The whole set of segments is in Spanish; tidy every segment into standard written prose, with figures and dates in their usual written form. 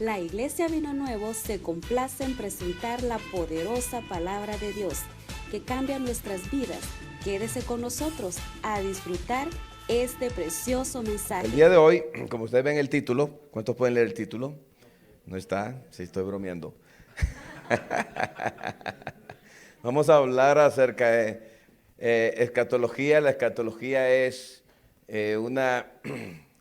La Iglesia Vino Nuevo se complace en presentar la poderosa palabra de Dios que cambia nuestras vidas. Quédese con nosotros a disfrutar este precioso mensaje. El día de hoy, como ustedes ven el título, ¿cuántos pueden leer el título? ¿No está? Sí, estoy bromeando. Vamos a hablar acerca de escatología. La escatología es una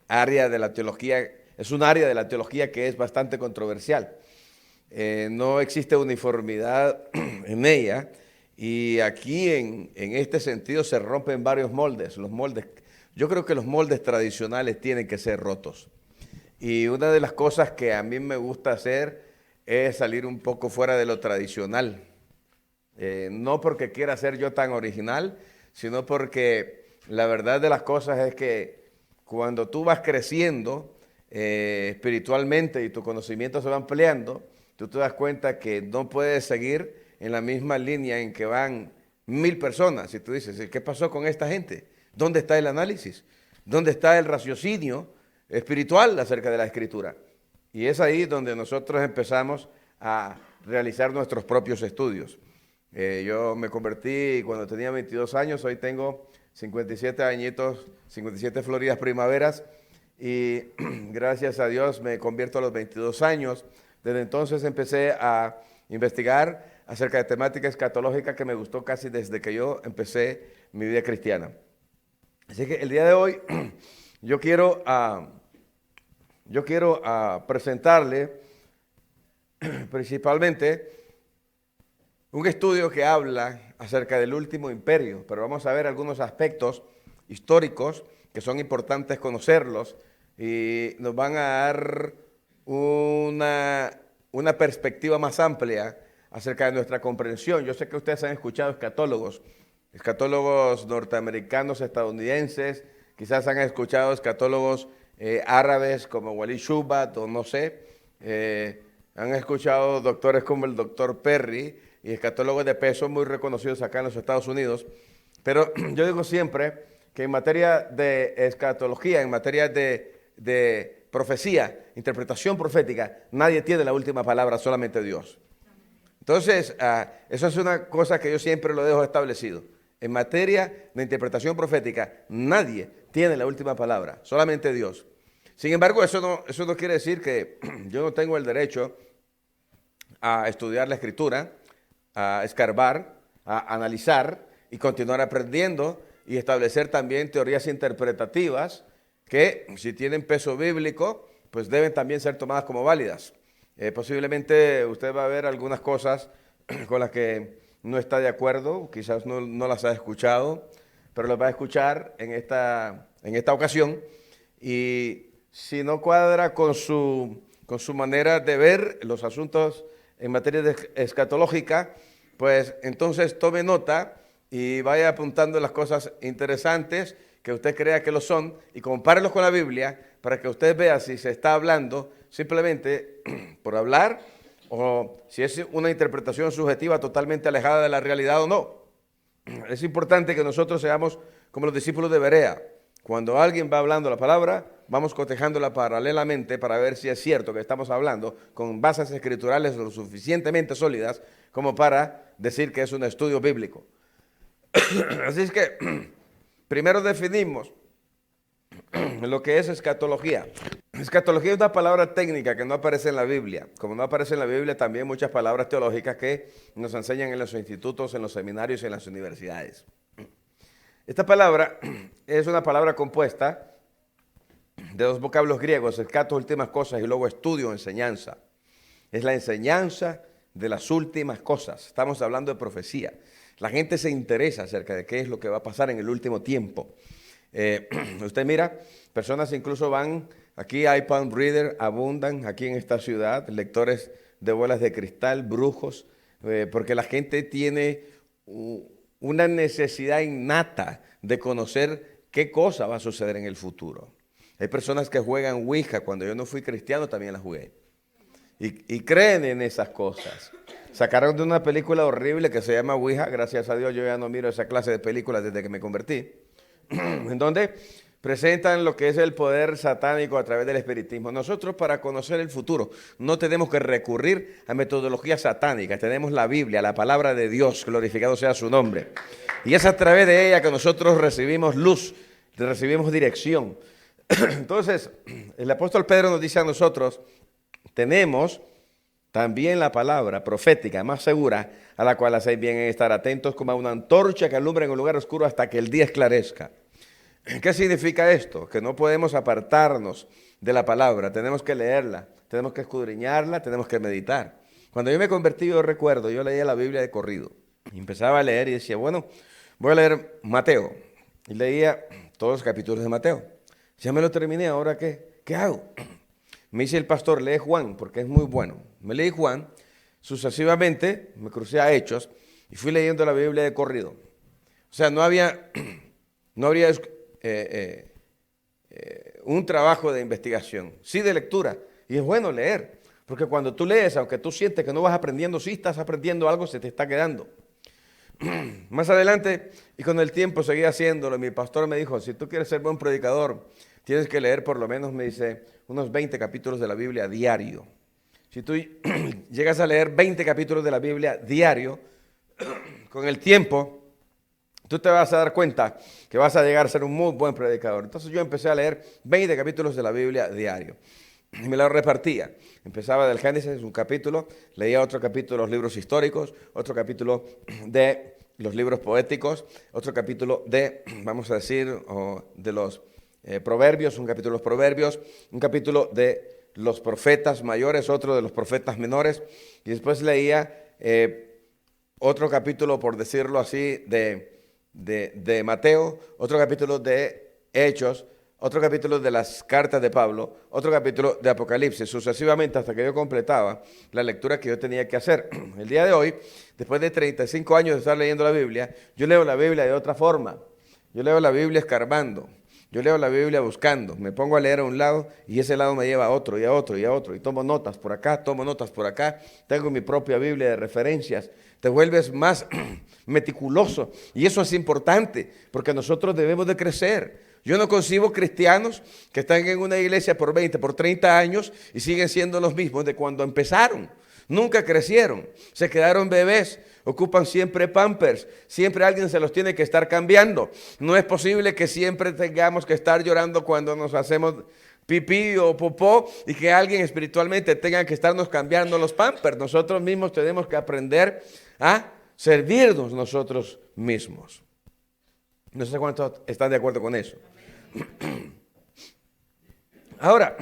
área de la teología, es un área de la teología que es bastante controversial. No existe uniformidad en ella y aquí en este sentido se rompen varios moldes. Yo creo que los moldes tradicionales tienen que ser rotos. Y una de las cosas que a mí me gusta hacer es salir un poco fuera de lo tradicional. No porque quiera ser yo tan original, sino porque la verdad de las cosas es que cuando tú vas creciendo espiritualmente y tu conocimiento se va ampliando, tú te das cuenta que no puedes seguir en la misma línea en que van 1000 personas. Y tú dices, ¿qué pasó con esta gente? ¿Dónde está el análisis? ¿Dónde está el raciocinio espiritual acerca de la Escritura? Y es ahí donde nosotros empezamos a realizar nuestros propios estudios. Yo me convertí cuando tenía 22 años, hoy tengo 57 añitos, 57 floridas primaveras, y gracias a Dios me convierto a los 22 años. Desde entonces empecé a investigar acerca de temática escatológica que me gustó casi desde que yo empecé mi vida cristiana. Así que el día de hoy yo quiero presentarle principalmente un estudio que habla acerca del último imperio, pero vamos a ver algunos aspectos históricos que son importantes conocerlos y nos van a dar una perspectiva más amplia acerca de nuestra comprensión. Yo sé que ustedes han escuchado escatólogos norteamericanos, estadounidenses, quizás han escuchado escatólogos árabes como Walid Shubat o no sé, han escuchado doctores como el doctor Perry y escatólogos de peso muy reconocidos acá en los Estados Unidos, pero yo digo siempre que en materia de escatología, en materia de profecía, interpretación profética, nadie tiene la última palabra, solamente Dios. Entonces, eso es una cosa que yo siempre lo dejo establecido. En materia de interpretación profética, nadie tiene la última palabra, solamente Dios. Sin embargo, eso no quiere decir que yo no tengo el derecho a estudiar la Escritura, a escarbar, a analizar y continuar aprendiendo y establecer también teorías interpretativas que, si tienen peso bíblico, pues deben también ser tomadas como válidas. Posiblemente usted va a ver algunas cosas con las que no está de acuerdo, quizás no las ha escuchado, pero las va a escuchar en esta ocasión. Y si no cuadra con su manera de ver los asuntos en materia escatológica, pues entonces tome nota y vaya apuntando las cosas interesantes que usted crea que lo son y compárelos con la Biblia para que usted vea si se está hablando simplemente por hablar o si es una interpretación subjetiva totalmente alejada de la realidad o no. Es importante que nosotros seamos como los discípulos de Berea. Cuando alguien va hablando la palabra, vamos cotejándola paralelamente para ver si es cierto que estamos hablando con bases escriturales lo suficientemente sólidas como para decir que es un estudio bíblico. Así es que primero definimos lo que es escatología. Escatología es una palabra técnica que no aparece en la Biblia. Como no aparece en la Biblia, también muchas palabras teológicas que nos enseñan en los institutos, en los seminarios y en las universidades. Esta palabra es una palabra compuesta de dos vocablos griegos, escatos, últimas cosas, y luego estudio, enseñanza. Es la enseñanza de las últimas cosas. Estamos hablando de profecía. La gente se interesa acerca de qué es lo que va a pasar en el último tiempo. Usted mira, personas incluso van, aquí hay palm reader, abundan aquí en esta ciudad, lectores de bolas de cristal, brujos, porque la gente tiene una necesidad innata de conocer qué cosa va a suceder en el futuro. Hay personas que juegan Ouija. Cuando yo no fui cristiano también la jugué. Y creen en esas cosas. Sacaron de una película horrible que se llama Ouija. Gracias a Dios yo ya no miro esa clase de películas desde que me convertí. En donde presentan lo que es el poder satánico a través del espiritismo. Nosotros, para conocer el futuro, no tenemos que recurrir a metodologías satánicas. Tenemos la Biblia, la palabra de Dios, glorificado sea su nombre. Y es a través de ella que nosotros recibimos luz, recibimos dirección. Entonces, el apóstol Pedro nos dice a nosotros, tenemos también la palabra profética más segura, a la cual hacéis bien en estar atentos como a una antorcha que alumbra en un lugar oscuro hasta que el día esclarezca. ¿Qué significa esto? Que no podemos apartarnos de la palabra, tenemos que leerla, tenemos que escudriñarla, tenemos que meditar. Cuando yo me convertí, yo recuerdo, yo leía la Biblia de corrido. Y empezaba a leer y decía, bueno, voy a leer Mateo. Y leía todos los capítulos de Mateo. Ya me lo terminé, ¿ahora qué? ¿Qué hago? Me dice el pastor, lee Juan, porque es muy bueno. Me leí Juan, sucesivamente me crucé a Hechos y fui leyendo la Biblia de corrido. O sea, no habría un trabajo de investigación, sí de lectura. Y es bueno leer, porque cuando tú lees, aunque tú sientes que no vas aprendiendo, sí estás aprendiendo algo, se te está quedando. Más adelante, y con el tiempo seguí haciéndolo, mi pastor me dijo, si tú quieres ser buen predicador, tienes que leer por lo menos, me dice, unos 20 capítulos de la Biblia diario. Si tú llegas a leer 20 capítulos de la Biblia diario, con el tiempo, tú te vas a dar cuenta que vas a llegar a ser un muy buen predicador. Entonces yo empecé a leer 20 capítulos de la Biblia diario. Y me lo repartía. Empezaba del Génesis, un capítulo, leía otro capítulo de los libros históricos, otro capítulo de los libros poéticos, otro capítulo de, vamos a decir, de los proverbios, un capítulo de los proverbios, un capítulo de los profetas mayores, otro de los profetas menores, y después leía otro capítulo, por decirlo así, de Mateo, otro capítulo de Hechos, otro capítulo de las cartas de Pablo, otro capítulo de Apocalipsis, sucesivamente hasta que yo completaba la lectura que yo tenía que hacer. El día de hoy, después de 35 años de estar leyendo la Biblia, yo leo la Biblia de otra forma. Yo leo la Biblia escarbando, yo leo la Biblia buscando, me pongo a leer a un lado y ese lado me lleva a otro y a otro y a otro, y tomo notas por acá, tomo notas por acá, tengo mi propia Biblia de referencias. Te vuelves más meticuloso y eso es importante porque nosotros debemos de crecer. Yo no concibo cristianos que están en una iglesia por 20, por 30 años y siguen siendo los mismos de cuando empezaron. Nunca crecieron, se quedaron bebés, ocupan siempre pampers, siempre alguien se los tiene que estar cambiando. No es posible que siempre tengamos que estar llorando cuando nos hacemos pipí o popó y que alguien espiritualmente tenga que estarnos cambiando los pampers. Nosotros mismos tenemos que aprender a servirnos nosotros mismos. No sé cuántos están de acuerdo con eso. Ahora,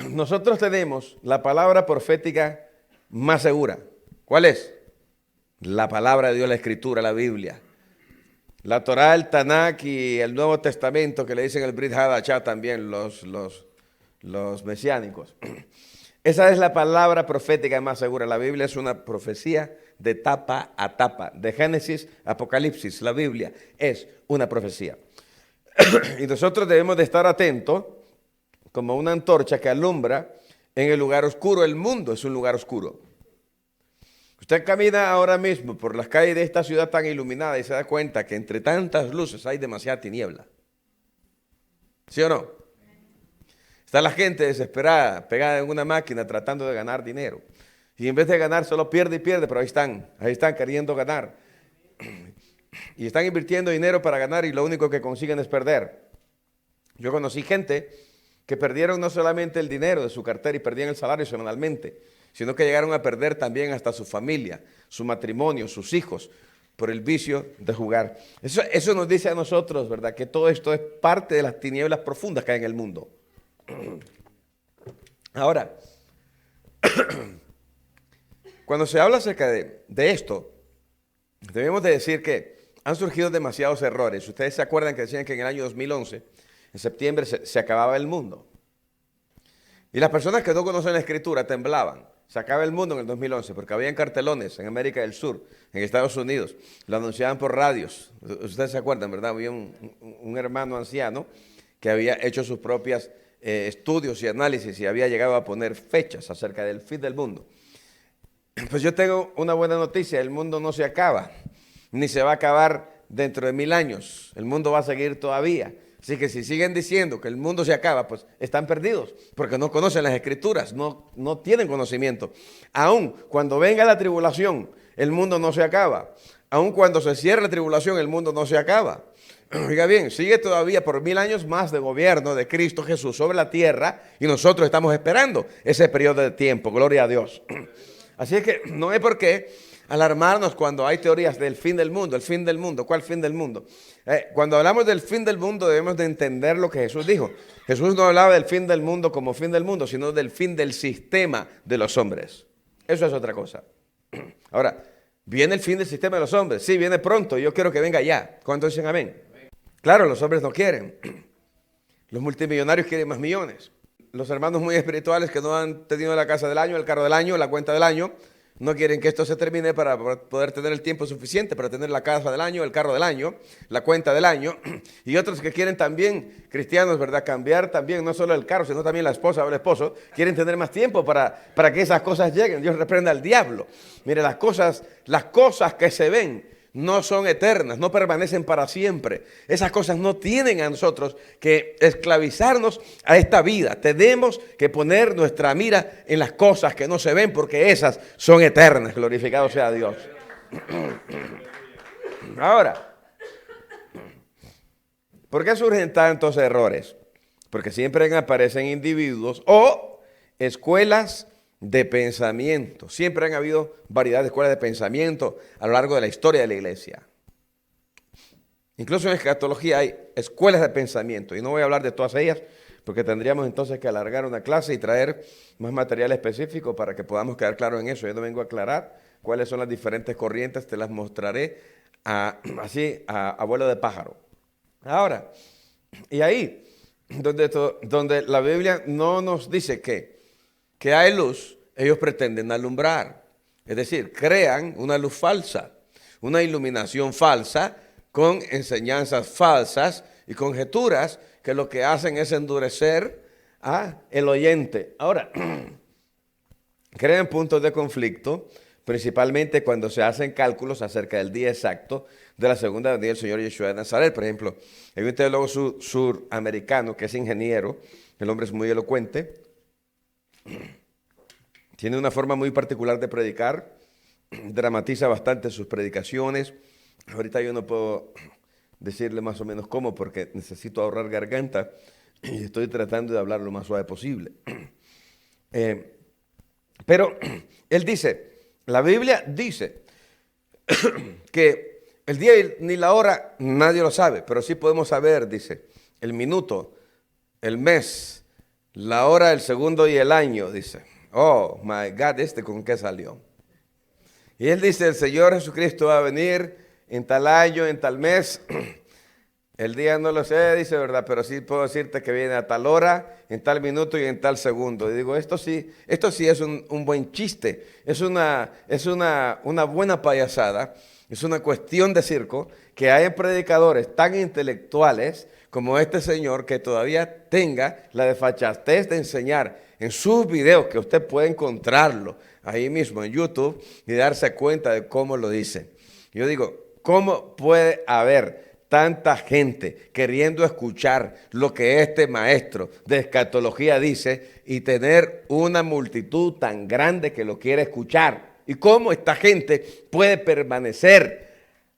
nosotros tenemos la palabra profética más segura. ¿Cuál es? La palabra de Dios, la Escritura, la Biblia. La Torá, el Tanakh y el Nuevo Testamento, que le dicen el Brit Hadashah también, los mesiánicos. Esa es la palabra profética más segura. La Biblia es una profecía de tapa a tapa. De Génesis a Apocalipsis, la Biblia es una profecía. Y nosotros debemos de estar atentos como una antorcha que alumbra en el lugar oscuro. El mundo es un lugar oscuro. Usted camina ahora mismo por las calles de esta ciudad tan iluminada y se da cuenta que entre tantas luces hay demasiada tiniebla. ¿Sí o no? Está la gente desesperada, pegada en una máquina tratando de ganar dinero. Y en vez de ganar solo pierde y pierde, pero ahí están queriendo ganar. Y están invirtiendo dinero para ganar y lo único que consiguen es perder. Yo conocí gente que perdieron no solamente el dinero de su cartera y perdían el salario semanalmente, sino que llegaron a perder también hasta su familia, su matrimonio, sus hijos, por el vicio de jugar. Eso nos dice a nosotros, ¿verdad?, que todo esto es parte de las tinieblas profundas que hay en el mundo. Ahora, cuando se habla acerca de esto, debemos de decir que han surgido demasiados errores. Ustedes se acuerdan que decían que en el año 2011, en septiembre, se acababa el mundo. Y las personas que no conocen la Escritura temblaban. Se acaba el mundo en el 2011 porque habían cartelones en América del Sur, en Estados Unidos. Lo anunciaban por radios. Ustedes se acuerdan, ¿verdad? Había un hermano anciano que había hecho sus propios estudios y análisis y había llegado a poner fechas acerca del fin del mundo. Pues yo tengo una buena noticia. El mundo no se acaba, ni se va a acabar dentro de 1000 años. El mundo va a seguir todavía. Así que si siguen diciendo que el mundo se acaba, pues están perdidos, porque no conocen las Escrituras, no tienen conocimiento. Aún cuando venga la tribulación, el mundo no se acaba. Aún cuando se cierre la tribulación, el mundo no se acaba. Oiga bien, sigue todavía por 1000 años más de gobierno de Cristo Jesús sobre la tierra y nosotros estamos esperando ese periodo de tiempo, gloria a Dios. Así es que no hay por qué alarmarnos cuando hay teorías del fin del mundo. El fin del mundo, ¿cuál fin del mundo? Cuando hablamos del fin del mundo debemos de entender lo que Jesús dijo. Jesús no hablaba del fin del mundo como fin del mundo, sino del fin del sistema de los hombres. Eso es otra cosa. Ahora, ¿viene el fin del sistema de los hombres? Sí, viene pronto. Yo quiero que venga ya. ¿Cuántos dicen amén? Claro, los hombres no quieren. Los multimillonarios quieren más millones. Los hermanos muy espirituales que no han tenido la casa del año, el carro del año, la cuenta del año, no quieren que esto se termine para poder tener el tiempo suficiente para tener la casa del año, el carro del año, la cuenta del año. Y otros que quieren también, cristianos, ¿verdad? Cambiar también no solo el carro, sino también la esposa o el esposo. Quieren tener más tiempo para que esas cosas lleguen. Dios reprenda al diablo. Mire, las cosas que se ven no son eternas, no permanecen para siempre. Esas cosas no tienen a nosotros que esclavizarnos a esta vida. Tenemos que poner nuestra mira en las cosas que no se ven porque esas son eternas. Glorificado sea Dios. Ahora, ¿por qué surgen tantos errores? Porque siempre aparecen individuos o escuelas de pensamiento. Siempre han habido variedad de escuelas de pensamiento a lo largo de la historia de la iglesia. Incluso en escatología hay escuelas de pensamiento. Y no voy a hablar de todas ellas porque tendríamos entonces que alargar una clase y traer más material específico para que podamos quedar claros en eso. Yo no vengo a aclarar cuáles son las diferentes corrientes, te las mostraré así a vuelo de pájaro. Ahora, y ahí, donde la Biblia no nos dice que hay luz, ellos pretenden alumbrar. Es decir, crean una luz falsa, una iluminación falsa, con enseñanzas falsas y conjeturas que lo que hacen es endurecer al oyente. Ahora, crean puntos de conflicto, principalmente cuando se hacen cálculos acerca del día exacto de la segunda venida del Señor Yeshua de Nazaret. Por ejemplo, hay un teólogo suramericano que es ingeniero, el hombre es muy elocuente, tiene una forma muy particular de predicar, dramatiza bastante sus predicaciones. Ahorita yo no puedo decirle más o menos cómo porque necesito ahorrar garganta y estoy tratando de hablar lo más suave posible. Pero él dice, la Biblia dice que el día ni la hora nadie lo sabe, pero sí podemos saber, dice, el minuto, el mes, la hora, el segundo y el año, dice. Oh, my God, ¿con qué salió? Y él dice, el Señor Jesucristo va a venir en tal año, en tal mes. El día no lo sé, dice, ¿verdad? Pero sí puedo decirte que viene a tal hora, en tal minuto y en tal segundo. Y digo, esto sí es un buen chiste. Es una buena payasada. Es una cuestión de circo que hay predicadores tan intelectuales como este señor que todavía tenga la desfachatez de enseñar en sus videos, que usted puede encontrarlo ahí mismo en YouTube y darse cuenta de cómo lo dice. Yo digo, ¿cómo puede haber tanta gente queriendo escuchar lo que este maestro de escatología dice y tener una multitud tan grande que lo quiere escuchar? ¿Y cómo esta gente puede permanecer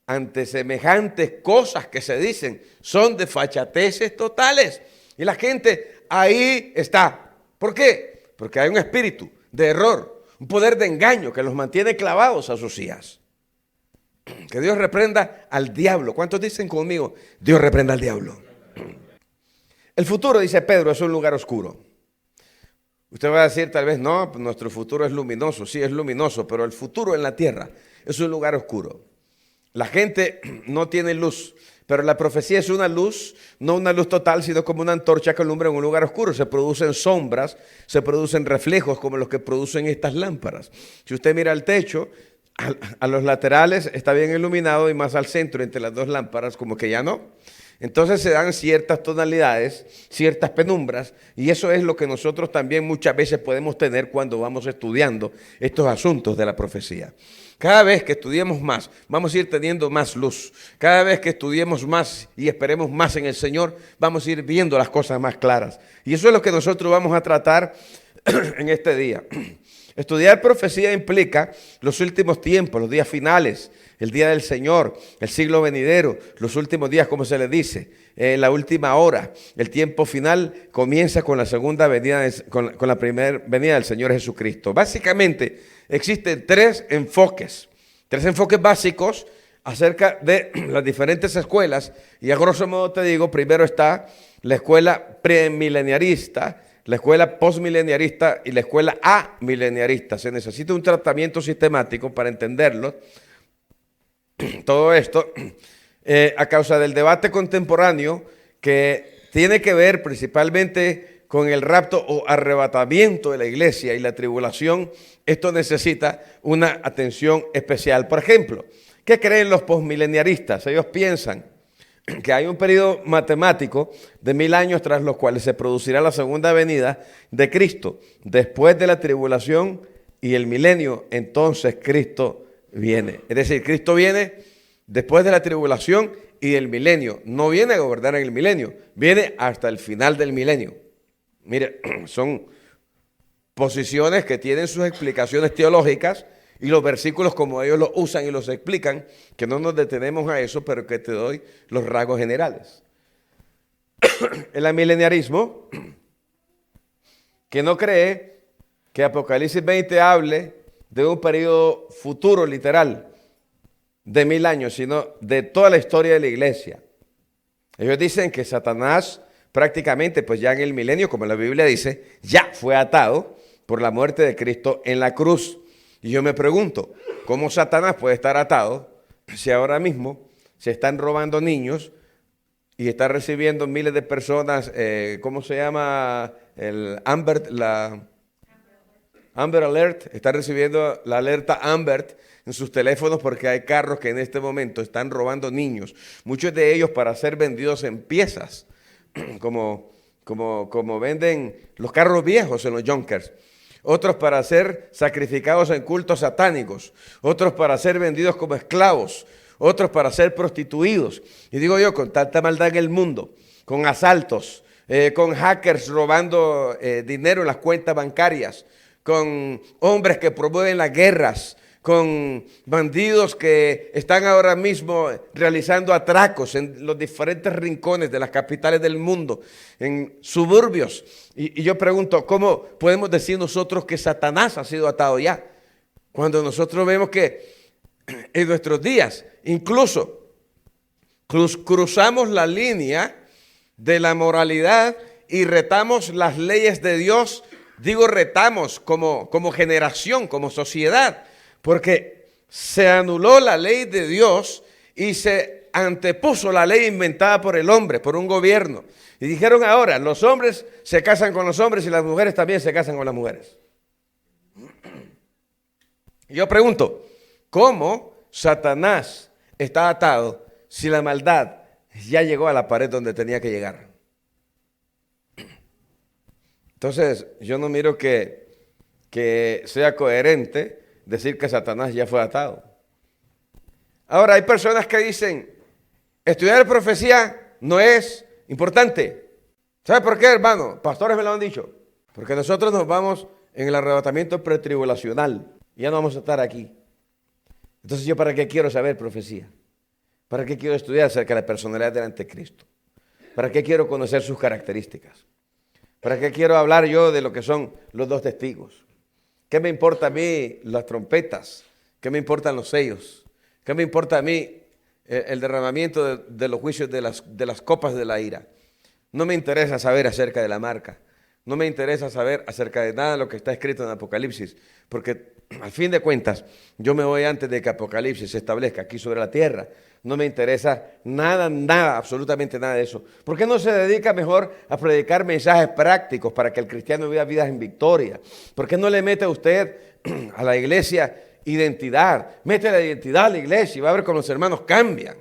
ante semejantes cosas que se dicen? Son desfachateces totales. Y la gente ahí está. ¿Por qué? Porque hay un espíritu de error, un poder de engaño que los mantiene clavados a sus sillas. Que Dios reprenda al diablo. ¿Cuántos dicen conmigo? Dios reprenda al diablo. El futuro, dice Pedro, es un lugar oscuro. Usted va a decir tal vez, no, nuestro futuro es luminoso. Sí, es luminoso, pero el futuro en la tierra es un lugar oscuro. La gente no tiene luz, pero la profecía es una luz, no una luz total, sino como una antorcha que alumbra en un lugar oscuro. Se producen sombras, se producen reflejos como los que producen estas lámparas. Si usted mira al techo, a los laterales está bien iluminado y más al centro entre las dos lámparas como que ya no. entonces se dan ciertas tonalidades, ciertas penumbras, y eso es lo que nosotros también muchas veces podemos tener cuando vamos estudiando estos asuntos de la profecía. Cada vez que estudiemos más, vamos a ir teniendo más luz. Cada vez que estudiemos más y esperemos más en el Señor, vamos a ir viendo las cosas más claras. Y eso es lo que nosotros vamos a tratar en este día. Estudiar profecía implica los últimos tiempos, los días finales, el día del Señor, el siglo venidero, los últimos días, como se le dice, la última hora. El tiempo final comienza con la segunda venida, con la primera venida del Señor Jesucristo. Básicamente existen tres enfoques básicos acerca de las diferentes escuelas. Y a grosso modo te digo, primero está la escuela premileniarista, la escuela postmileniarista y la escuela amileniarista. Se necesita un tratamiento sistemático para entenderlo. Todo esto a causa del debate contemporáneo que tiene que ver principalmente con el rapto o arrebatamiento de la iglesia y la tribulación. Esto necesita una atención especial. Por ejemplo, ¿qué creen los postmileniaristas? Ellos piensan que hay un periodo matemático de 1000 años tras los cuales se producirá la segunda venida de Cristo. Después de la tribulación y el milenio, entonces Cristo viene. Es decir, Cristo viene después de la tribulación y del milenio. No viene a gobernar en el milenio, viene hasta el final del milenio. Mire, son posiciones que tienen sus explicaciones teológicas y los versículos como ellos los usan y los explican, que no nos detenemos a eso, pero que te doy los rasgos generales. El amileniarismo, que no cree que Apocalipsis 20 hable de un periodo futuro literal de 1000 años, sino de toda la historia de la iglesia. Ellos dicen que Satanás prácticamente, pues ya en el milenio, como la Biblia dice, ya fue atado por la muerte de Cristo en la cruz. Y yo me pregunto, ¿cómo Satanás puede estar atado si ahora mismo se están robando niños y está recibiendo miles de personas, ¿cómo se llama? El Amber Alert, está recibiendo la alerta Amber en sus teléfonos porque hay carros que en este momento están robando niños, muchos de ellos para ser vendidos en piezas, como venden los carros viejos en los junkers. Otros para ser sacrificados en cultos satánicos, otros para ser vendidos como esclavos, otros para ser prostituidos. Y digo yo, con tanta maldad en el mundo, con asaltos, con hackers robando dinero en las cuentas bancarias, con hombres que promueven las guerras, con bandidos que están ahora mismo realizando atracos en los diferentes rincones de las capitales del mundo, en suburbios. Y yo pregunto, ¿cómo podemos decir nosotros que Satanás ha sido atado ya? Cuando nosotros vemos que en nuestros días, incluso cruzamos la línea de la moralidad y retamos las leyes de Dios. Digo retamos como generación, como sociedad, porque se anuló la ley de Dios y se antepuso la ley inventada por el hombre, por un gobierno. Y dijeron ahora, los hombres se casan con los hombres y las mujeres también se casan con las mujeres. Y yo pregunto, ¿cómo Satanás está atado si la maldad ya llegó a la pared donde tenía que llegar? Entonces, yo no miro que sea coherente decir que Satanás ya fue atado. Ahora, hay personas que dicen, estudiar profecía no es importante. ¿Sabe por qué, hermano? Pastores me lo han dicho. Porque nosotros nos vamos en el arrebatamiento pretribulacional. Ya no vamos a estar aquí. Entonces, ¿yo para qué quiero saber profecía? ¿Para qué quiero estudiar acerca de la personalidad del anticristo? ¿Para qué quiero conocer sus características? ¿Para qué quiero hablar yo de lo que son los dos testigos? ¿Qué me importa a mí las trompetas? ¿Qué me importan los sellos? ¿Qué me importa a mí el derramamiento de los juicios de las copas de la ira? No me interesa saber acerca de la marca. No me interesa saber acerca de nada de lo que está escrito en Apocalipsis. Porque al fin de cuentas, yo me voy antes de que Apocalipsis se establezca aquí sobre la tierra. No me interesa nada, absolutamente nada de eso. ¿Por qué no se dedica mejor a predicar mensajes prácticos para que el cristiano viva vidas en victoria? ¿Por qué no le mete usted a la iglesia identidad? Mete la identidad a la iglesia y va a ver cómo los hermanos cambian.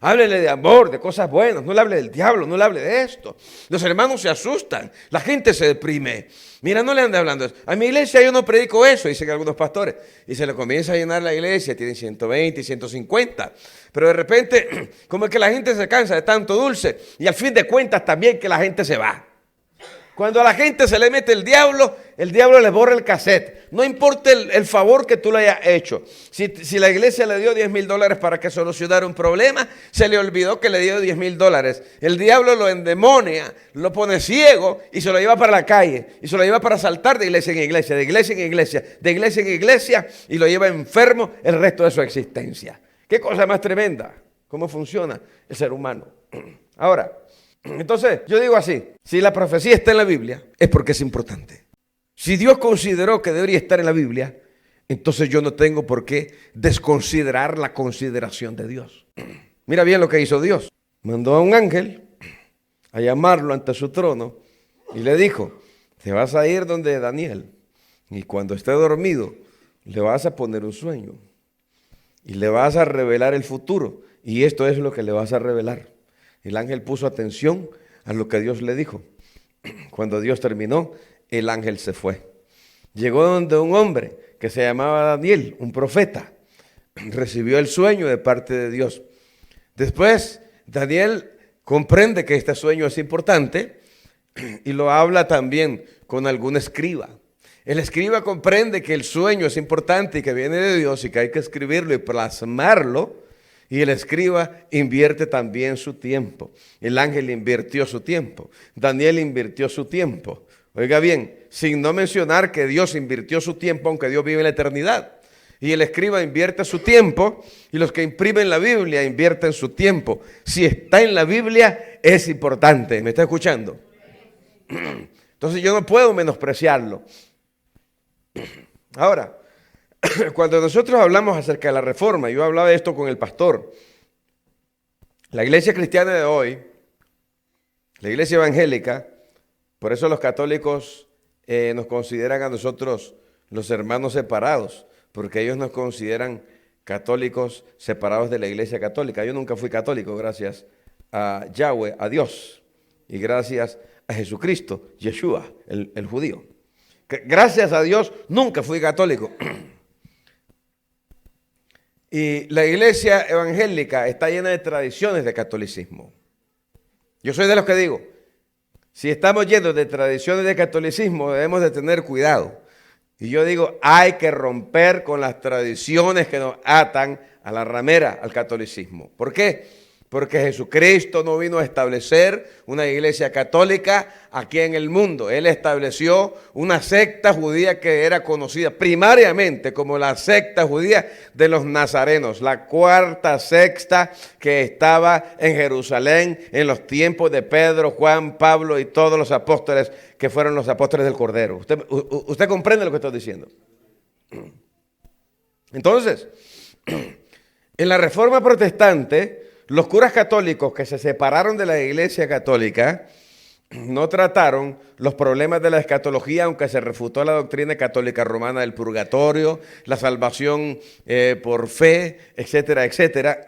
Háblele de amor, de cosas buenas, no le hable del diablo, no le hable de esto. Los hermanos se asustan, la gente se deprime. Mira, no le ande hablando de eso. A mi iglesia yo no predico eso, dicen algunos pastores. Y se le comienza a llenar la iglesia, tienen 120 y 150. Pero de repente, como es que la gente se cansa de tanto dulce, y al fin de cuentas también que la gente se va. Cuando a la gente se le mete el diablo le borra el cassette. No importa el favor que tú le hayas hecho. Si la iglesia le dio $10,000 para que solucionara un problema, se le olvidó que le dio $10,000. El diablo lo endemonia, lo pone ciego y se lo lleva para la calle. Y se lo lleva para saltar de iglesia en iglesia, de iglesia en iglesia, de iglesia en iglesia, y lo lleva enfermo el resto de su existencia. ¿Qué cosa más tremenda? ¿Cómo funciona el ser humano? Ahora, entonces, yo digo así, si la profecía está en la Biblia, es porque es importante. Si Dios consideró que debería estar en la Biblia, entonces yo no tengo por qué desconsiderar la consideración de Dios. Mira bien lo que hizo Dios. Mandó a un ángel a llamarlo ante su trono y le dijo, te vas a ir donde Daniel y cuando esté dormido le vas a poner un sueño y le vas a revelar el futuro y esto es lo que le vas a revelar. El ángel puso atención a lo que Dios le dijo. Cuando Dios terminó, el ángel se fue. Llegó donde un hombre que se llamaba Daniel, un profeta. Recibió el sueño de parte de Dios. Después, Daniel comprende que este sueño es importante y lo habla también con algún escriba. El escriba comprende que el sueño es importante y que viene de Dios y que hay que escribirlo y plasmarlo. Y el escriba invierte también su tiempo. El ángel invirtió su tiempo. Daniel invirtió su tiempo. Oiga bien, sin no mencionar que Dios invirtió su tiempo, aunque Dios vive en la eternidad. Y el escriba invierte su tiempo y los que imprimen la Biblia invierten su tiempo. Si está en la Biblia, es importante. ¿Me está escuchando? Entonces yo no puedo menospreciarlo. Ahora, cuando nosotros hablamos acerca de la reforma, yo hablaba de esto con el pastor, la iglesia cristiana de hoy, la iglesia evangélica, por eso los católicos nos consideran a nosotros los hermanos separados, porque ellos nos consideran católicos separados de la iglesia católica. Yo nunca fui católico, gracias a Yahweh, a Dios, y gracias a Jesucristo, Yeshua, el judío. Gracias a Dios nunca fui católico. Y la iglesia evangélica está llena de tradiciones de catolicismo. Yo soy de los que digo, si estamos llenos de tradiciones de catolicismo, debemos de tener cuidado. Y yo digo, hay que romper con las tradiciones que nos atan a la ramera, al catolicismo. ¿Por qué? Porque Jesucristo no vino a establecer una iglesia católica aquí en el mundo. Él estableció una secta judía que era conocida primariamente como la secta judía de los nazarenos, la cuarta secta que estaba en Jerusalén en los tiempos de Pedro, Juan, Pablo y todos los apóstoles que fueron los apóstoles del Cordero. ¿Usted comprende lo que estoy diciendo? Entonces, en la Reforma Protestante, los curas católicos que se separaron de la iglesia católica no trataron los problemas de la escatología, aunque se refutó la doctrina católica romana del purgatorio, la salvación por fe, etcétera, etcétera.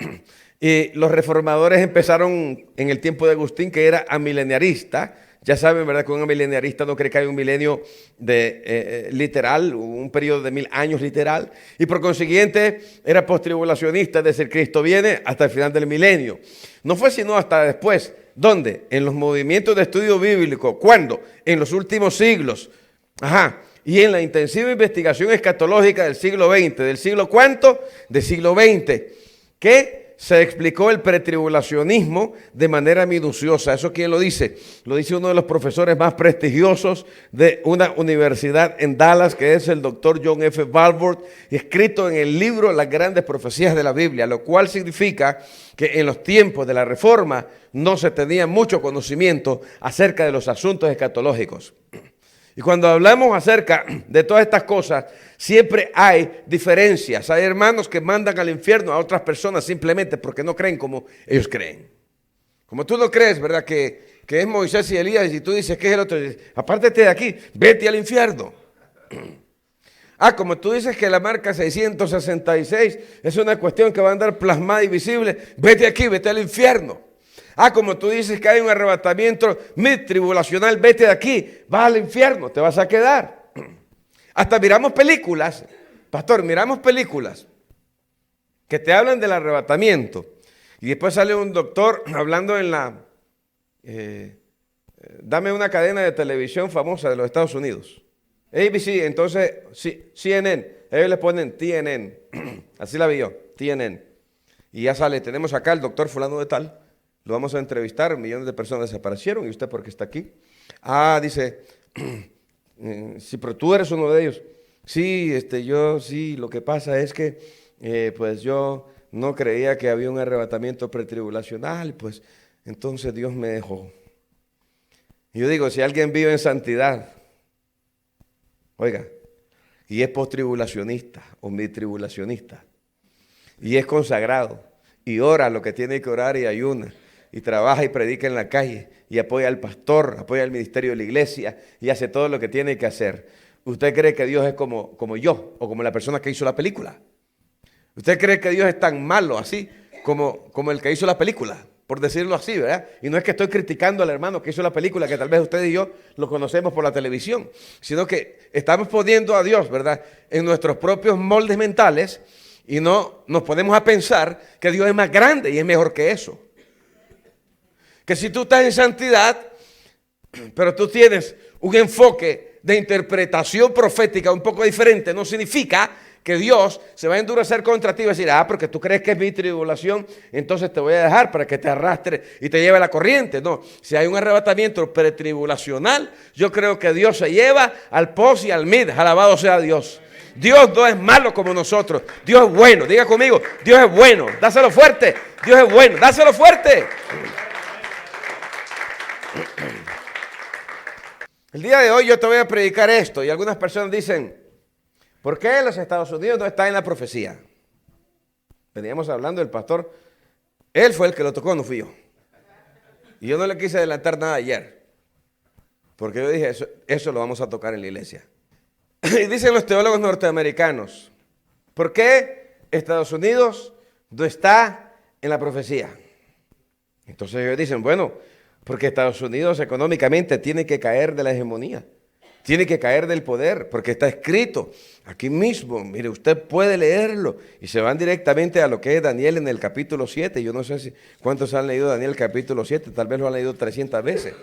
Y los reformadores empezaron en el tiempo de Agustín, que era amileniarista. Ya saben, ¿verdad?, que un amileniarista no cree que hay un milenio literal, un periodo de 1000 años literal, y por consiguiente era postribulacionista, es decir, Cristo viene hasta el final del milenio. No fue sino hasta después, ¿dónde? En los movimientos de estudio bíblico. ¿Cuándo? En los últimos siglos. Y en la intensiva investigación escatológica del siglo XX. ¿Del siglo cuánto? Del siglo XX. ¿Qué? Se explicó el pretribulacionismo de manera minuciosa. ¿Eso quién lo dice? Lo dice uno de los profesores más prestigiosos de una universidad en Dallas, que es el doctor John F. Walvoord, escrito en el libro Las Grandes Profecías de la Biblia, lo cual significa que en los tiempos de la Reforma no se tenía mucho conocimiento acerca de los asuntos escatológicos. Y cuando hablamos acerca de todas estas cosas, siempre hay diferencias. Hay hermanos que mandan al infierno a otras personas simplemente porque no creen como ellos creen. Como tú no crees, ¿verdad?, que es Moisés y Elías, y tú dices que es el otro, apártate de aquí, vete al infierno. Como tú dices que la marca 666 es una cuestión que va a andar plasmada y visible, vete aquí, vete al infierno. Como tú dices que hay un arrebatamiento mid-tribulacional, vete de aquí, vas al infierno, te vas a quedar. Hasta miramos películas, pastor, miramos películas que te hablan del arrebatamiento. Y después sale un doctor hablando en la, dame una cadena de televisión famosa de los Estados Unidos. ABC, entonces CNN, ellos le ponen TNN, así la vi yo, TNN. Y ya sale, tenemos acá al doctor fulano de tal, lo vamos a entrevistar, millones de personas desaparecieron, ¿y usted por qué está aquí? Dice, sí, pero tú eres uno de ellos. Sí, yo sí, lo que pasa es que, pues yo no creía que había un arrebatamiento pretribulacional, pues entonces Dios me dejó. Y yo digo, si alguien vive en santidad, oiga, y es postribulacionista o midtribulacionista, y es consagrado, y ora lo que tiene que orar y ayuna, y trabaja y predica en la calle, y apoya al pastor, apoya al ministerio de la iglesia, y hace todo lo que tiene que hacer. ¿Usted cree que Dios es como yo, o como la persona que hizo la película? ¿Usted cree que Dios es tan malo así, como el que hizo la película? Por decirlo así, ¿verdad? Y no es que estoy criticando al hermano que hizo la película, que tal vez usted y yo lo conocemos por la televisión, sino que estamos poniendo a Dios, ¿verdad?, en nuestros propios moldes mentales y no nos ponemos a pensar que Dios es más grande y es mejor que eso. Que si tú estás en santidad, pero tú tienes un enfoque de interpretación profética un poco diferente, no significa que Dios se va a endurecer contra ti y va a decir, porque tú crees que es mi tribulación, entonces te voy a dejar para que te arrastre y te lleve la corriente. No, si hay un arrebatamiento pretribulacional, yo creo que Dios se lleva al pos y al mid, alabado sea Dios. Dios no es malo como nosotros, Dios es bueno, diga conmigo, Dios es bueno, dáselo fuerte, Dios es bueno, dáselo fuerte. El día de hoy yo te voy a predicar esto y algunas personas dicen, ¿por qué los Estados Unidos no están en la profecía? Veníamos hablando del pastor, él fue el que lo tocó, no fui yo. Y yo no le quise adelantar nada ayer, porque yo dije, eso lo vamos a tocar en la iglesia. Y dicen los teólogos norteamericanos, ¿por qué Estados Unidos no está en la profecía? Entonces ellos dicen, bueno, porque Estados Unidos económicamente tiene que caer de la hegemonía. Tiene que caer del poder, porque está escrito aquí mismo. Mire, usted puede leerlo. Y se van directamente a lo que es Daniel en el capítulo 7. Yo no sé cuántos han leído Daniel capítulo 7, tal vez lo han leído 300 veces.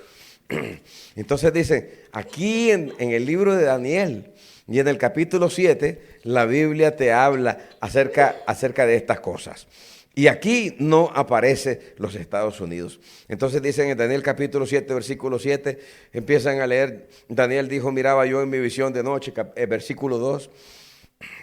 Entonces dicen, aquí en el libro de Daniel y en el capítulo 7, la Biblia te habla acerca de estas cosas. Y aquí no aparece los Estados Unidos. Entonces dicen en Daniel capítulo 7, versículo 7, empiezan a leer, Daniel dijo, miraba yo en mi visión de noche, versículo 2,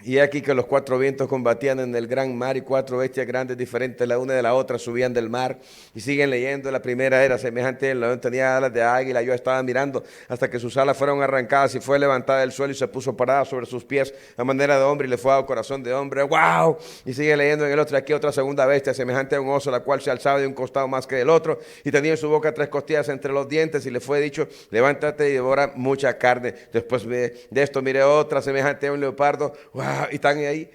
y aquí que los 4 vientos combatían en el gran mar y 4 bestias grandes diferentes la una de la otra subían del mar. Y siguen leyendo, la primera era semejante, el león tenía alas de águila, yo estaba mirando hasta que sus alas fueron arrancadas y fue levantada del suelo y se puso parada sobre sus pies a manera de hombre y le fue dado corazón de hombre. ¡Wow! Y sigue leyendo en el otro, aquí otra segunda bestia semejante a un oso, la cual se alzaba de un costado más que del otro y tenía en su boca 3 costillas entre los dientes y le fue dicho, levántate y devora mucha carne. Después de esto miré otra semejante a un leopardo. ¡Wow! Y están ahí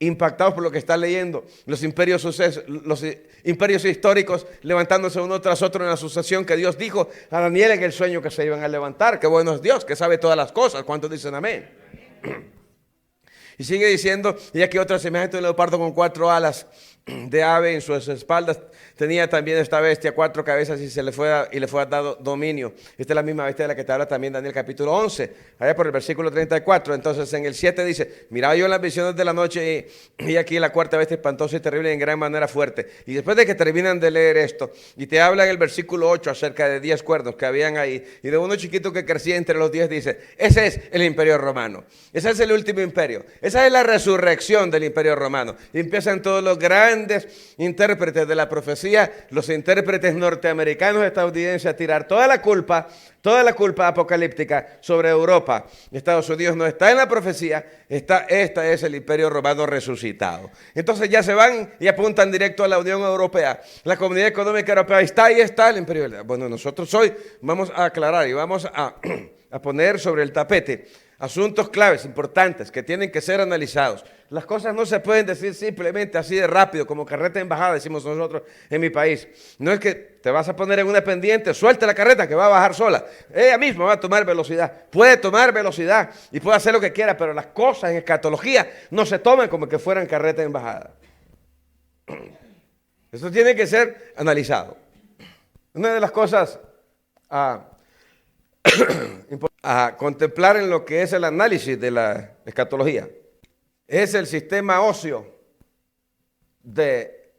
impactados por lo que están leyendo. Los imperios históricos levantándose uno tras otro en la sucesión que Dios dijo a Daniel en el sueño que se iban a levantar. Qué bueno es Dios, que sabe todas las cosas. ¿Cuántos dicen amén? Y sigue diciendo, y aquí otra semejante a un leopardo con 4 alas de ave en sus espaldas. Tenía también esta bestia 4 cabezas y le fue dado dominio. Esta es la misma bestia de la que te habla también Daniel capítulo 11, allá por el versículo 34. Entonces en el 7 dice, miraba yo en las visiones de la noche y aquí la 4ª bestia espantosa y terrible y en gran manera fuerte. Y después de que terminan de leer esto, y te habla en el versículo 8 acerca de 10 cuernos que habían ahí, y de uno chiquito que crecía entre los 10, dice, ese es el imperio romano. Ese es el último imperio. Esa es la resurrección del imperio romano. Y empiezan todos los grandes intérpretes de la profecía, los intérpretes norteamericanos, estadounidenses, a tirar toda la culpa apocalíptica sobre Europa. Estados Unidos no está en la profecía, esta es el imperio romano resucitado. Entonces ya se van y apuntan directo a la Unión Europea. La Comunidad Económica Europea, ahí está el imperio. Bueno, nosotros hoy vamos a aclarar y vamos a poner sobre el tapete asuntos claves, importantes, que tienen que ser analizados. Las cosas no se pueden decir simplemente así de rápido, como carreta de embajada, decimos nosotros en mi país. No es que te vas a poner en una pendiente, suelta la carreta que va a bajar sola. Ella misma va a tomar velocidad. Puede tomar velocidad y puede hacer lo que quiera, pero las cosas en escatología no se toman como que fueran carreta de embajada. Eso tiene que ser analizado. Una de las cosas a contemplar en lo que es el análisis de la escatología es el sistema óseo de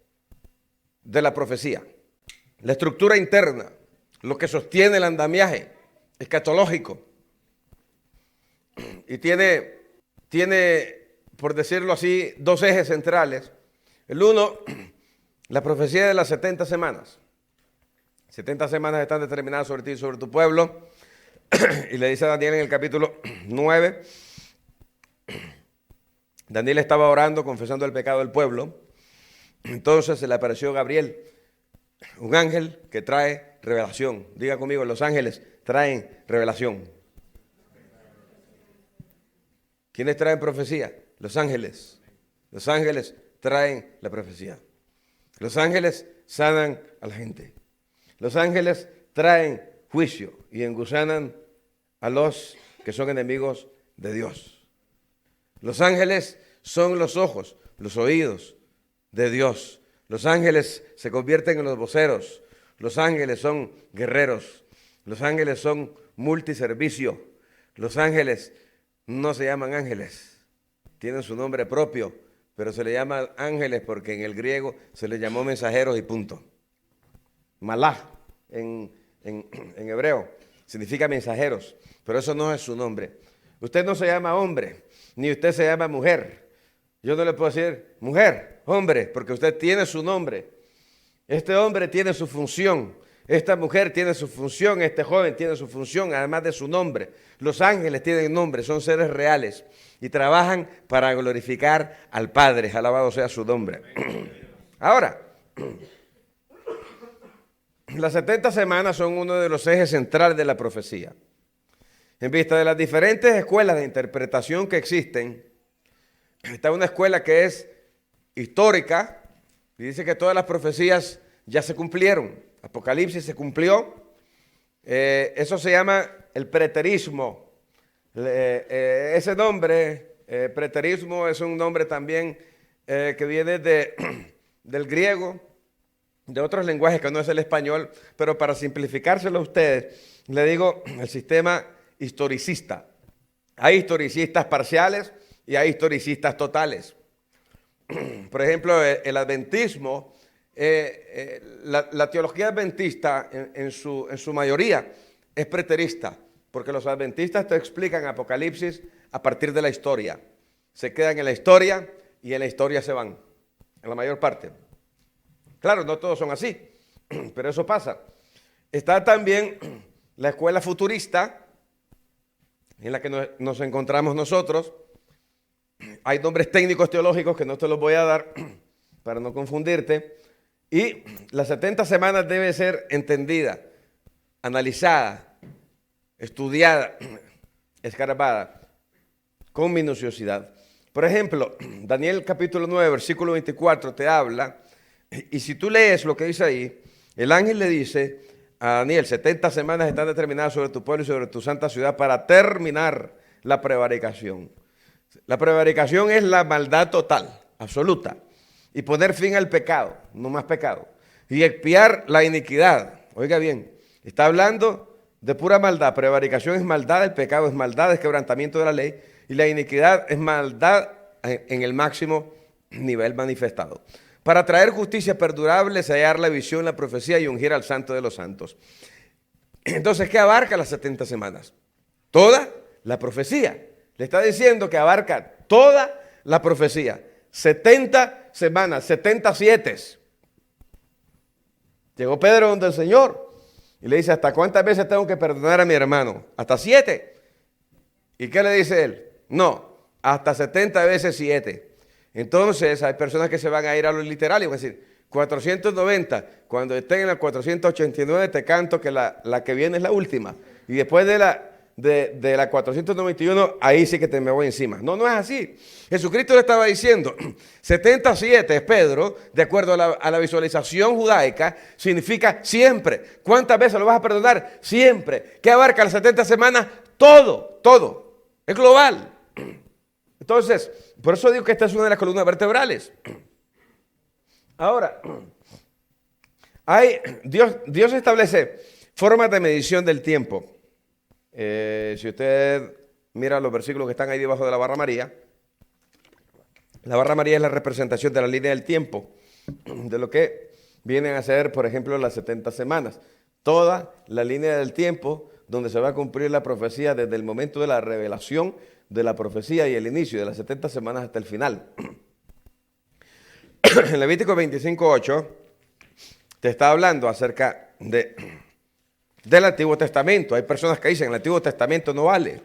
la profecía, la estructura interna, lo que sostiene el andamiaje escatológico. Y tiene, por decirlo así, dos ejes centrales. El uno, la profecía de las 70 semanas. 70 semanas están determinadas sobre ti y sobre tu pueblo. Y le dice a Daniel en el capítulo 9, Daniel estaba orando, confesando el pecado del pueblo. Entonces se le apareció Gabriel, un ángel que trae revelación. Diga conmigo, los ángeles traen revelación. ¿Quiénes traen profecía? Los ángeles. Los ángeles traen la profecía. Los ángeles sanan a la gente. Los ángeles traen juicio y engusanan a los que son enemigos de Dios. Los ángeles son los ojos, los oídos de Dios. Los ángeles se convierten en los voceros. Los ángeles son guerreros. Los ángeles son multiservicio. Los ángeles no se llaman ángeles, tienen su nombre propio, pero se le llama ángeles porque en el griego se les llamó mensajeros y punto. Malach en hebreo significa mensajeros, pero eso no es su nombre. Usted no se llama hombre, ni usted se llama mujer. Yo no le puedo decir mujer, hombre, porque usted tiene su nombre. Este hombre tiene su función, esta mujer tiene su función, este joven tiene su función, además de su nombre. Los ángeles tienen nombre, son seres reales y trabajan para glorificar al Padre, alabado sea su nombre. Ahora, las 70 semanas son uno de los ejes centrales de la profecía. En vista de las diferentes escuelas de interpretación que existen, está una escuela que es histórica y dice que todas las profecías ya se cumplieron. Apocalipsis se cumplió. Eso se llama el preterismo. Ese nombre, preterismo, es un nombre también que viene del griego, de otros lenguajes que no es el español, pero para simplificárselo a ustedes, le digo el sistema historicista. Hay historicistas parciales y hay historicistas totales. Por ejemplo, el adventismo, la teología adventista en su mayoría es preterista, porque los adventistas te explican Apocalipsis a partir de la historia. Se quedan en la historia y en la historia se van, en la mayor parte. Claro, no todos son así, pero eso pasa. Está también la escuela futurista, en la que nos encontramos nosotros. Hay nombres técnicos teológicos que no te los voy a dar para no confundirte. Y las 70 semanas debe ser entendida, analizada, estudiada, escarbada, con minuciosidad. Por ejemplo, Daniel capítulo 9, versículo 24 te habla, y si tú lees lo que dice ahí, el ángel le dice a Daniel, 70 semanas están determinadas sobre tu pueblo y sobre tu santa ciudad para terminar la prevaricación. La prevaricación es la maldad total, absoluta, y poner fin al pecado, no más pecado, y expiar la iniquidad. Oiga bien, está hablando de pura maldad. Prevaricación es maldad, el pecado es maldad, es quebrantamiento de la ley, y la iniquidad es maldad en el máximo nivel manifestado. Para traer justicia perdurable, sellar la visión, la profecía y ungir al santo de los santos. Entonces, ¿qué abarca las 70 semanas? Toda la profecía. Le está diciendo que abarca toda la profecía. 70 semanas, 77. Llegó Pedro donde el Señor y le dice, ¿hasta cuántas veces tengo que perdonar a mi hermano? ¿Hasta 7? ¿Y qué le dice él? No, hasta 70 veces 7. Entonces hay personas que se van a ir a lo literal y van a decir, 490, cuando estén en la 489 te canto que la que viene es la última. Y después de de la 491, ahí sí que te me voy encima. No, no es así. Jesucristo le estaba diciendo, 77, Pedro, de acuerdo a la visualización judaica, significa siempre. ¿Cuántas veces lo vas a perdonar? Siempre. ¿Qué abarca las 70 semanas? Todo, todo. Es global. Entonces, por eso digo que esta es una de las columnas vertebrales. Ahora, Dios establece formas de medición del tiempo. Si usted mira los versículos que están ahí debajo de la barra María, la barra María es la representación de la línea del tiempo, de lo que vienen a ser, por ejemplo, las 70 semanas. Toda la línea del tiempo donde se va a cumplir la profecía desde el momento de la revelación de la profecía y el inicio de las 70 semanas hasta el final. En Levítico 25:8 te está hablando acerca del Antiguo Testamento. Hay personas que dicen el Antiguo Testamento no vale.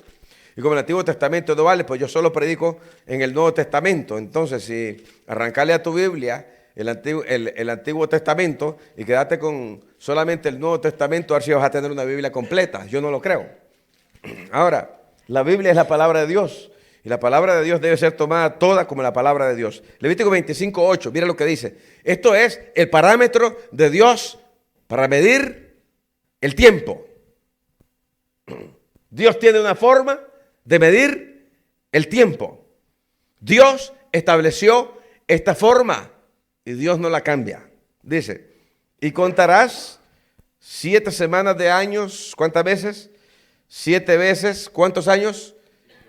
Y como el Antiguo Testamento no vale, pues yo solo predico en el Nuevo Testamento. Entonces, si arrancarle a tu Biblia el Antiguo Testamento y quedarte con solamente el Nuevo Testamento, a ver si vas a tener una Biblia completa. Yo no lo creo. Ahora, la Biblia es la palabra de Dios. Y la palabra de Dios debe ser tomada toda como la palabra de Dios. Levítico 25:8, mira lo que dice. Esto es el parámetro de Dios para medir el tiempo. Dios tiene una forma de medir el tiempo. Dios estableció esta forma y Dios no la cambia. Dice, y contarás 7 semanas de años. ¿Cuántas veces? 7 veces. ¿Cuántos años?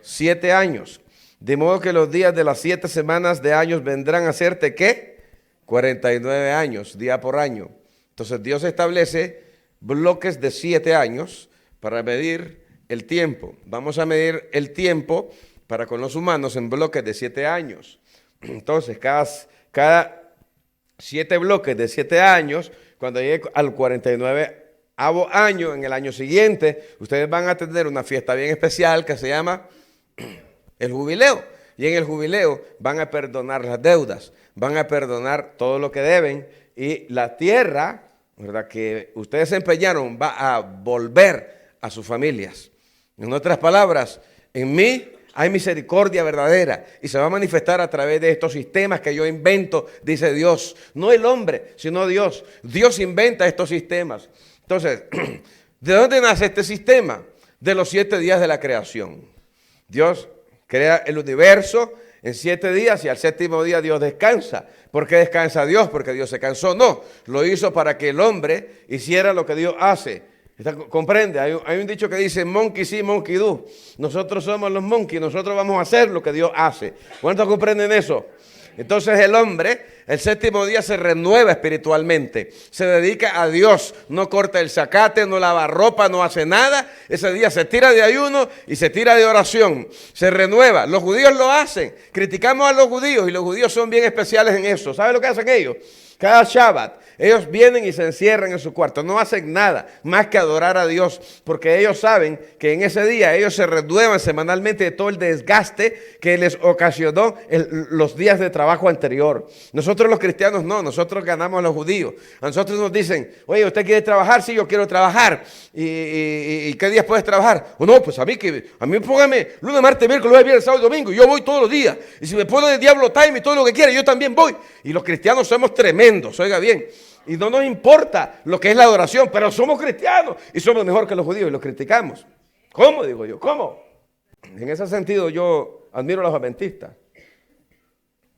7 años. De modo que los días de las 7 semanas de años vendrán a hacerte, ¿qué? 49 años, día por año. Entonces Dios establece bloques de 7 años para medir el tiempo. Vamos a medir el tiempo para con los humanos en bloques de 7 años. Entonces, cada 7 bloques de 7 años, cuando llegue al 49º año, en el año siguiente, ustedes van a tener una fiesta bien especial que se llama el jubileo. Y en el jubileo van a perdonar las deudas, van a perdonar todo lo que deben y la tierra, ¿verdad?, que ustedes se empeñaron va a volver a sus familias. En otras palabras, en mí hay misericordia verdadera y se va a manifestar a través de estos sistemas que yo invento, dice Dios. No el hombre, sino Dios. Dios inventa estos sistemas. Entonces, ¿de dónde nace este sistema? De los 7 días de la creación. Dios crea el universo en 7 días y al 7º día Dios descansa. ¿Por qué descansa Dios? Porque Dios se cansó. No, lo hizo para que el hombre hiciera lo que Dios hace. ¿Comprende? Hay un dicho que dice monkey see, monkey do. Nosotros somos los monkeys, nosotros vamos a hacer lo que Dios hace. ¿Cuántos comprenden eso? Entonces el hombre, el 7º día se renueva espiritualmente, se dedica a Dios, no corta el zacate, no lava ropa, no hace nada. Ese día se tira de ayuno y se tira de oración, se renueva. Los judíos lo hacen, criticamos a los judíos y los judíos son bien especiales en eso. ¿Sabe lo que hacen ellos? Cada Shabbat, ellos vienen y se encierran en su cuarto, no hacen nada más que adorar a Dios, porque ellos saben que en ese día ellos se renuevan semanalmente de todo el desgaste que les ocasionó los días de trabajo anterior. Nosotros los cristianos no, nosotros ganamos a los judíos. A nosotros nos dicen, oye, ¿usted quiere trabajar? Sí, yo quiero trabajar. ¿Y qué días puedes trabajar? O no, pues a mí póngame lunes, martes, miércoles, jueves, viernes, sábado y domingo. Yo voy todos los días. Y si me pone de Diablo Time y todo lo que quiera, yo también voy. Y los cristianos somos tremendos, oiga bien. Y no nos importa lo que es la adoración, pero somos cristianos y somos mejor que los judíos y los criticamos. ¿Cómo? Digo yo, ¿cómo? En ese sentido yo admiro a los adventistas.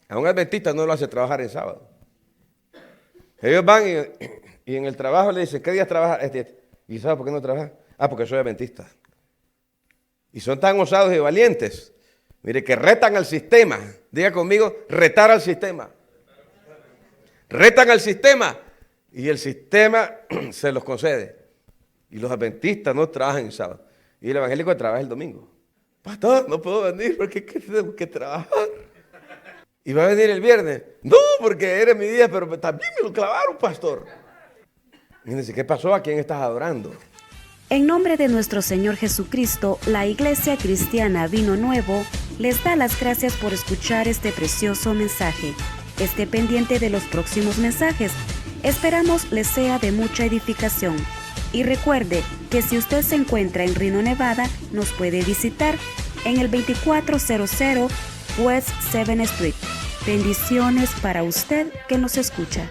A un adventista no lo hace trabajar en sábado. Ellos van y en el trabajo le dicen, ¿qué días trabajas? ¿Y sabes por qué no trabajas? Ah, porque soy adventista. Y son tan osados y valientes. Mire, que retan al sistema. Diga conmigo, retar al sistema. Retan al sistema y el sistema se los concede. Y los adventistas no trabajan en sábado. Y el evangélico trabaja el domingo. Pastor, no puedo venir porque tengo que trabajar. ¿Y va a venir el viernes? No, porque era mi día, pero también me lo clavaron, pastor. Fíjense, ¿qué pasó? ¿A quién estás adorando? En nombre de nuestro Señor Jesucristo, la Iglesia Cristiana Vino Nuevo les da las gracias por escuchar este precioso mensaje. Esté pendiente de los próximos mensajes. Esperamos les sea de mucha edificación. Y recuerde que si usted se encuentra en Reno, Nevada, nos puede visitar en el 2400 West 7th Street. Bendiciones para usted que nos escucha.